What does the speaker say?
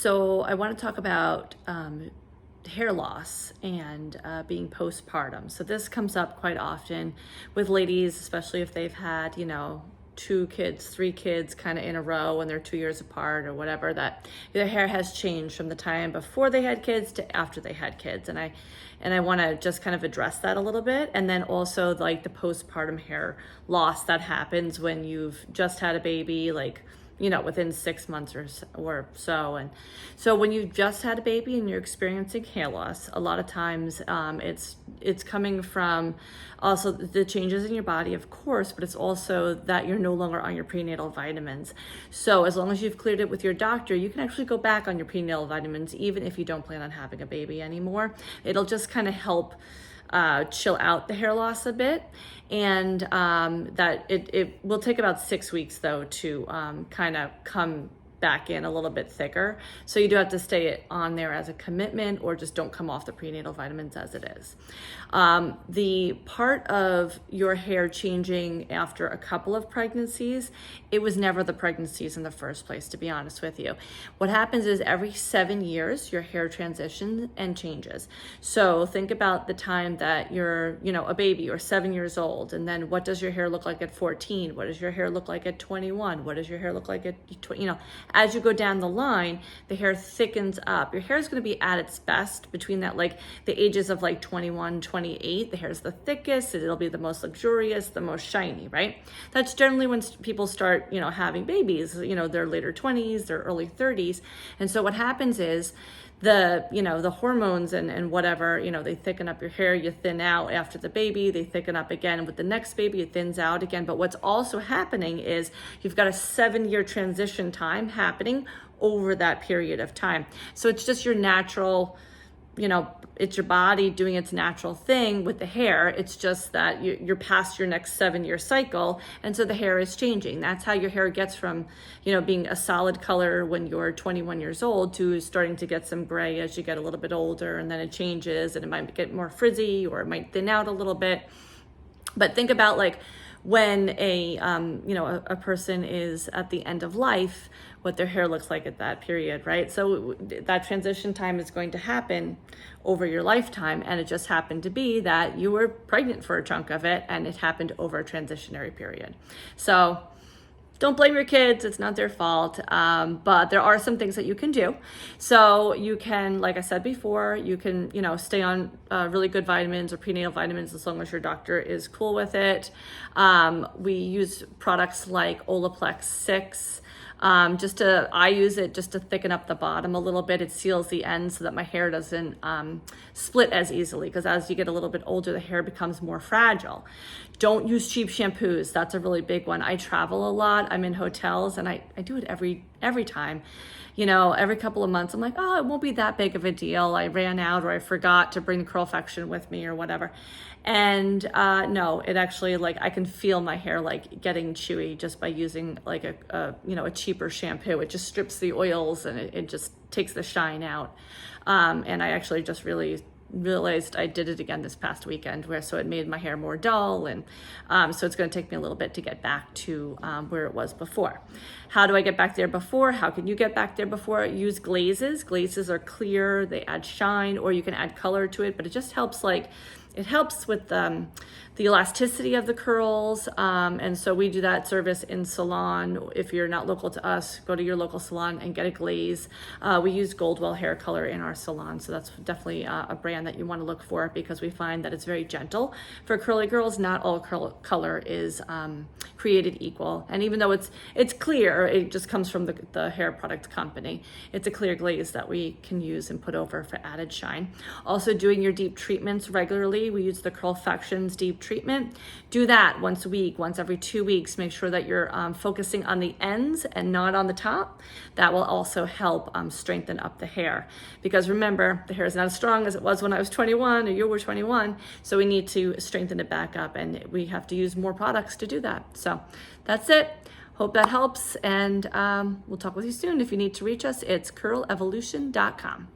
So I want to talk about hair loss and being postpartum. So this comes up quite often with ladies, especially if they've had, 2 kids, 3 kids kind of in a row and they're 2 years apart or whatever, that their hair has changed from the time before they had kids to after they had kids. And I want to just kind of address that a little bit. And then also like the postpartum hair loss that happens when you've just had a baby, like within 6 months or so. And so when you've just had a baby and you're experiencing hair loss, a lot of times it's coming from also the changes in your body, of course, but it's also that you're no longer on your prenatal vitamins. So as long as you've cleared it with your doctor, you can actually go back on your prenatal vitamins, even if you don't plan on having a baby anymore. It'll just kind of help chill out the hair loss a bit. And that it will take about 6 weeks though to kind of come back in a little bit thicker. So you do have to stay on there as a commitment, or just don't come off the prenatal vitamins as it is. The part of your hair changing after a couple of pregnancies, it was never the pregnancies in the first place, to be honest with you. What happens is every 7 years, your hair transitions and changes. So think about the time that you're, a baby or 7 years old, and then what does your hair look like at 14? What does your hair look like at 21? What does your hair look like at, as you go down the line, the hair thickens up. Your hair is going to be at its best between that, like the ages of like 21, 28. The hair is the thickest. It'll be the most luxurious, the most shiny, right? That's generally when people start, having babies, their later 20s, their early 30s. And so what happens is the hormones and whatever, they thicken up your hair, you thin out after the baby, they thicken up again with the next baby, it thins out again. But what's also happening is you've got a 7-year transition time happening over that period of time. So it's just your natural, it's your body doing its natural thing with the hair. It's just that you're past your next 7-year cycle. And so the hair is changing. That's how your hair gets from, being a solid color when you're 21 years old to starting to get some gray as you get a little bit older. And then it changes and it might get more frizzy or it might thin out a little bit. But think about like when a person is at the end of life, what their hair looks like at that period, right? So that transition time is going to happen over your lifetime, and it just happened to be that you were pregnant for a chunk of it, and it happened over a transitionary period. So don't blame your kids, it's not their fault, but there are some things that you can do. So you can, like I said before, you can, stay on really good vitamins or prenatal vitamins as long as your doctor is cool with it. We use products like Olaplex 6. I use it just to thicken up the bottom a little bit. It seals the ends so that my hair doesn't split as easily, because as you get a little bit older, the hair becomes more fragile. Don't use cheap shampoos. That's a really big one. I travel a lot. I'm in hotels, and I do it every time. Every couple of months, I'm like, oh, it won't be that big of a deal. I ran out, or I forgot to bring the Curlfection with me or whatever. And no, it actually, like, I can feel my hair like getting chewy just by using like a cheaper shampoo. It just strips the oils and it just takes the shine out. And I actually just really realized I did it again this past weekend, so it made my hair more dull, and so it's going to take me a little bit to get back to where it was before. How do I get back there before? How can you get back there before? Use glazes. Glazes are clear, they add shine, or you can add color to it, but it just helps with the elasticity of the curls, and so we do that service in salon. If you're not local to us, go to your local salon and get a glaze. We use Goldwell hair color in our salon, so that's definitely a brand that you want to look for, because we find that it's very gentle for curly girls. Not all color is created equal, and even though it's clear, it just comes from the hair product company. It's a clear glaze that we can use and put over for added shine. Also, doing your deep treatments regularly. We use the Curlfections deep treatment. Do that once a week, once every 2 weeks. Make sure that you're focusing on the ends and not on the top. That will also help strengthen up the hair, because remember, the hair is not as strong as it was when I was 21 or you were 21, so we need to strengthen it back up, and we have to use more products to do that. So that's it. Hope that helps, and we'll talk with you soon. If you need to reach us, it's curlevolution.com.